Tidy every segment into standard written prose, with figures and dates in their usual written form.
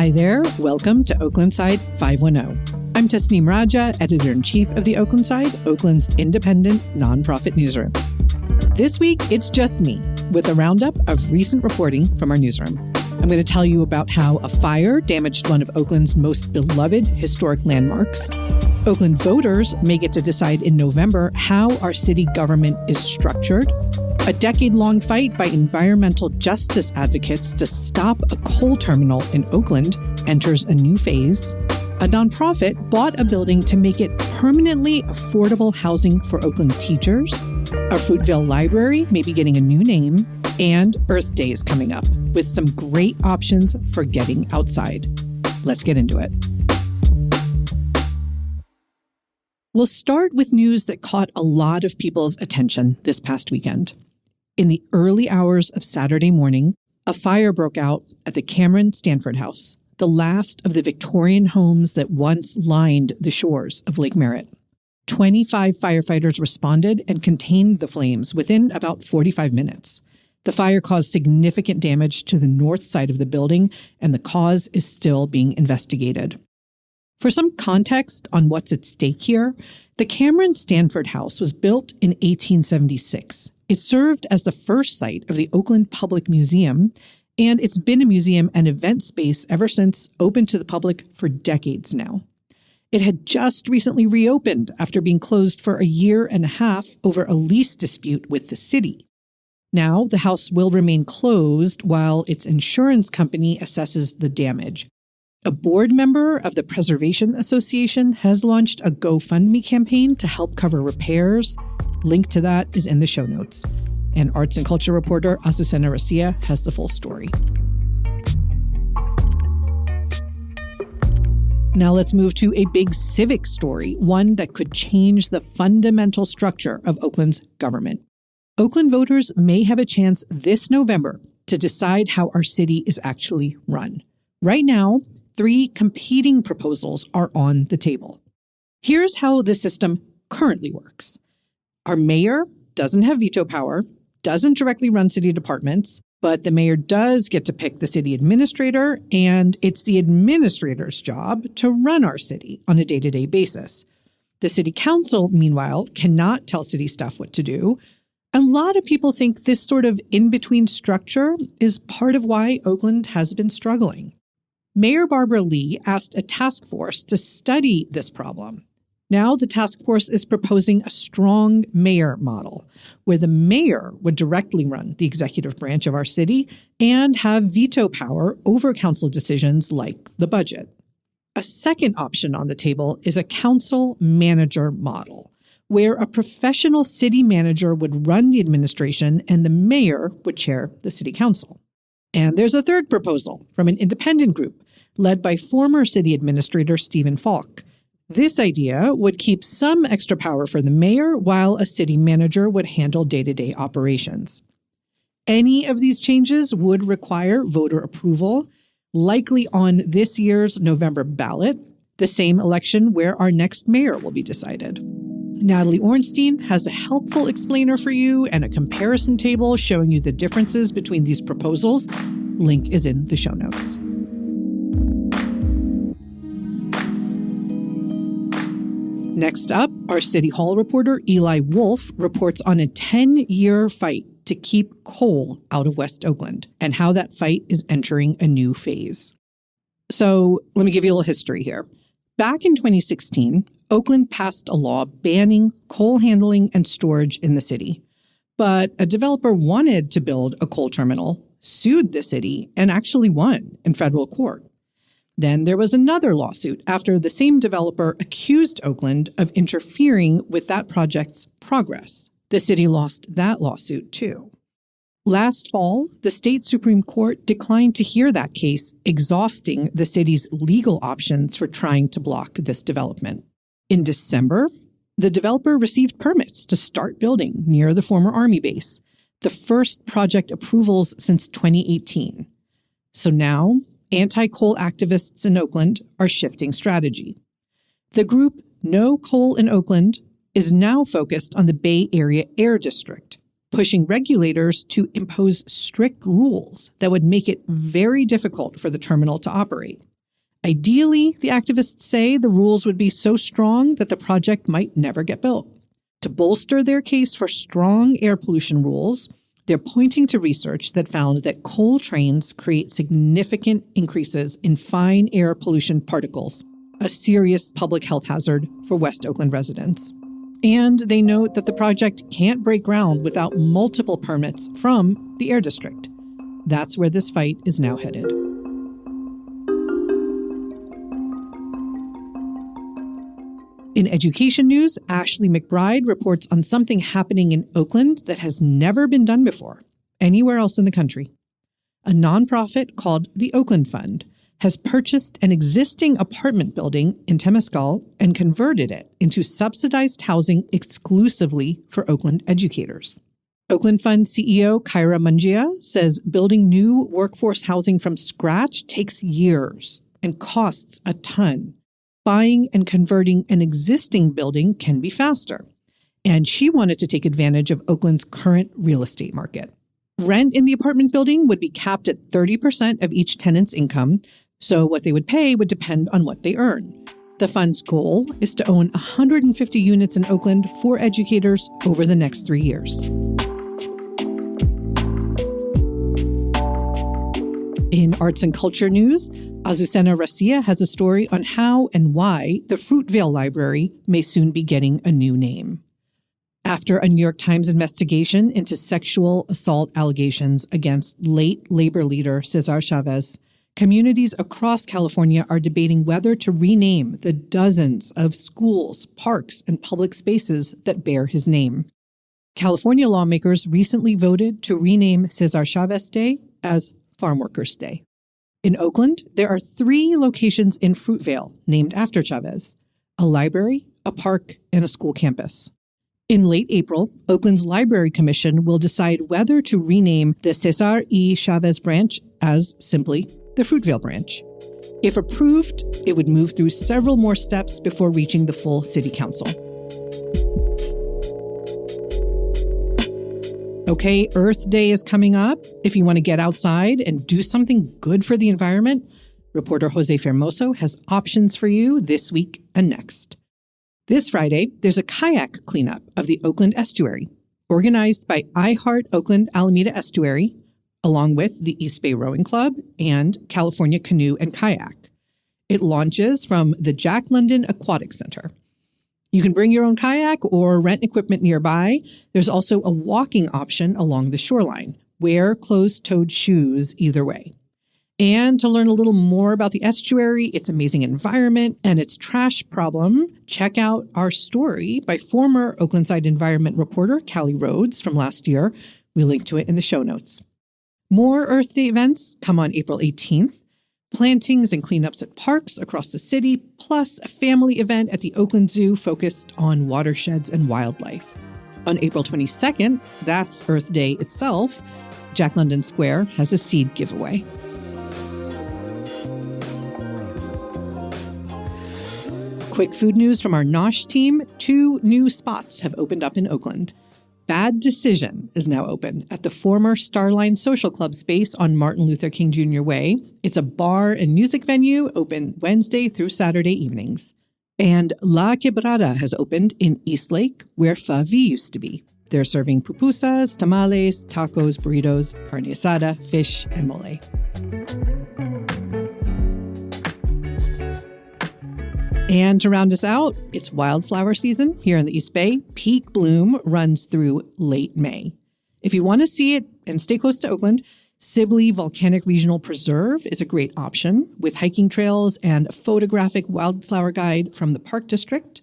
Hi there. Welcome to Oakland Side 510. I'm Tasneem Raja, Editor-in-Chief of the Oakland Side, Oakland's independent nonprofit newsroom. This week, it's just me with a roundup of recent reporting from our newsroom. I'm going to tell you about how a fire damaged one of Oakland's most beloved historic landmarks. Oakland voters may get to decide in November how our city government is structured. A decade-long fight by environmental justice advocates to stop a coal terminal in Oakland enters a new phase. A nonprofit bought a building to make it permanently affordable housing for Oakland teachers. Our Fruitvale Library may be getting a new name. And Earth Day is coming up with some great options for getting outside. Let's get into it. We'll start with news that caught a lot of people's attention this past weekend. In the early hours of Saturday morning, a fire broke out at the Camron-Stanford House, the last of the Victorian homes that once lined the shores of Lake Merritt. 25 firefighters responded and contained the flames within about 45 minutes. The fire caused significant damage to the north side of the building, and the cause is still being investigated. For some context on what's at stake here, the Camron-Stanford House was built in 1876. It served as the first site of the Oakland Public Museum, and it's been a museum and event space ever since, open to the public for decades now. It had just recently reopened after being closed for a year and a half over a lease dispute with the city. Now, the house will remain closed while its insurance company assesses the damage. A board member of the Preservation Association has launched a GoFundMe campaign to help cover repairs. Link to that is in the show notes. And arts and culture reporter Azucena Garcia has the full story. Now let's move to a big civic story, one that could change the fundamental structure of Oakland's government. Oakland voters may have a chance this November to decide how our city is actually run. Right now, 3 competing proposals are on the table. Here's how the system currently works. Our mayor doesn't have veto power, doesn't directly run city departments, but the mayor does get to pick the city administrator, and it's the administrator's job to run our city on a day-to-day basis. The city council, meanwhile, cannot tell city staff what to do. A lot of people think this sort of in-between structure is part of why Oakland has been struggling. Mayor Barbara Lee asked a task force to study this problem. Now the task force is proposing a strong mayor model, where the mayor would directly run the executive branch of our city and have veto power over council decisions like the budget. A second option on the table is a council manager model, where a professional city manager would run the administration and the mayor would chair the city council. And there's a third proposal from an independent group led by former city administrator Stephen Falk. This idea would keep some extra power for the mayor while a city manager would handle day-to-day operations. Any of these changes would require voter approval, likely on this year's November ballot, the same election where our next mayor will be decided. Natalie Ornstein has a helpful explainer for you and a comparison table showing you the differences between these proposals. Link is in the show notes. Next up, our City Hall reporter Eli Wolf reports on a 10-year fight to keep coal out of West Oakland and how that fight is entering a new phase. So let me give you a little history here. Back in 2016, Oakland passed a law banning coal handling and storage in the city. But a developer wanted to build a coal terminal, sued the city, and actually won in federal court. Then there was another lawsuit after the same developer accused Oakland of interfering with that project's progress. The city lost that lawsuit too. Last fall, the state Supreme Court declined to hear that case, exhausting the city's legal options for trying to block this development. In December, the developer received permits to start building near the former Army base, the first project approvals since 2018. So now, anti-coal activists in Oakland are shifting strategy. The group No Coal in Oakland is now focused on the Bay Area Air District, pushing regulators to impose strict rules that would make it very difficult for the terminal to operate. Ideally, the activists say the rules would be so strong that the project might never get built. To bolster their case for strong air pollution rules, they're pointing to research that found that coal trains create significant increases in fine air pollution particles, a serious public health hazard for West Oakland residents. And they note that the project can't break ground without multiple permits from the air district. That's where this fight is now headed. In education news, Ashley McBride reports on something happening in Oakland that has never been done before, anywhere else in the country. A nonprofit called the Oakland Fund has purchased an existing apartment building in Temescal and converted it into subsidized housing exclusively for Oakland educators. Oakland Fund CEO Kyra Mungia says building new workforce housing from scratch takes years and costs a ton. Buying and converting an existing building can be faster. And she wanted to take advantage of Oakland's current real estate market. Rent in the apartment building would be capped at 30% of each tenant's income, so what they would pay would depend on what they earn. The fund's goal is to own 150 units in Oakland for educators over the next 3 years. In arts and culture news, Azucena Racia has a story on how and why the Fruitvale Library may soon be getting a new name. After a New York Times investigation into sexual assault allegations against late labor leader César Chávez, communities across California are debating whether to rename the dozens of schools, parks, and public spaces that bear his name. California lawmakers recently voted to rename César Chávez Day as Farm Workers Day. In Oakland, there are 3 locations in Fruitvale named after Chávez: a library, a park, and a school campus. In late April, Oakland's Library Commission will decide whether to rename the César E. Chávez branch as simply the Fruitvale branch. If approved, it would move through several more steps before reaching the full city council. Okay, Earth Day is coming up. If you want to get outside and do something good for the environment, reporter Jose Fermoso has options for you this week and next. This Friday, there's a kayak cleanup of the Oakland estuary, organized by I Heart Oakland Alameda Estuary, along with the East Bay Rowing Club and California Canoe and Kayak. It launches from the Jack London Aquatic Center. You can bring your own kayak or rent equipment nearby. There's also a walking option along the shoreline. Wear closed-toed shoes either way. And to learn a little more about the estuary, its amazing environment, and its trash problem, check out our story by former Oaklandside Environment reporter Callie Rhodes from last year. We link to it in the show notes. More Earth Day events come on April 18th. Plantings and cleanups at parks across the city, plus a family event at the Oakland Zoo focused on watersheds and wildlife. On April 22nd, that's Earth Day itself, Jack London Square has a seed giveaway. Quick food news from our Nosh team. 2 new spots have opened up in Oakland. Bad Decision is now open at the former Starline Social Club space on Martin Luther King Jr. Way. It's a bar and music venue open Wednesday through Saturday evenings. And La Quebrada has opened in Eastlake, where Favi used to be. They're serving pupusas, tamales, tacos, burritos, carne asada, fish, and mole. And to round us out, it's wildflower season here in the East Bay. Peak bloom runs through late May. If you want to see it and stay close to Oakland, Sibley Volcanic Regional Preserve is a great option with hiking trails and a photographic wildflower guide from the Park District.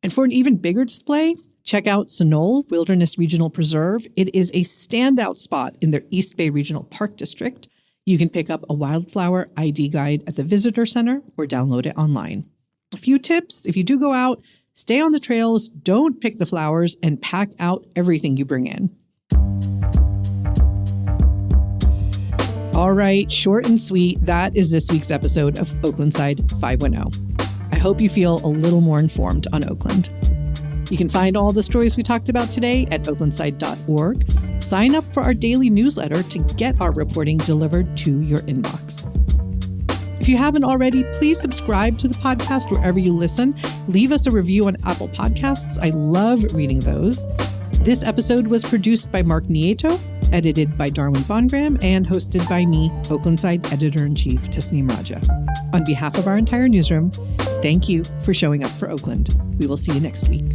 And for an even bigger display, check out Sunol Wilderness Regional Preserve. It is a standout spot in their East Bay Regional Park District. You can pick up a wildflower ID guide at the Visitor Center or download it online. A few tips: if you do go out, stay on the trails, don't pick the flowers, and pack out everything you bring in. All right, short and sweet, that is this week's episode of Oaklandside 510. I hope you feel a little more informed on Oakland. You can find all the stories we talked about today at oaklandside.org. Sign up for our daily newsletter to get our reporting delivered to your inbox. If you haven't already, please subscribe to the podcast wherever you listen. Leave us a review on Apple Podcasts. I love reading those. This episode was produced by Mark Nieto, edited by Darwin Bongram, and hosted by me, Oaklandside Editor-in-Chief Tasneem Raja. On behalf of our entire newsroom, thank you for showing up for Oakland. We will see you next week.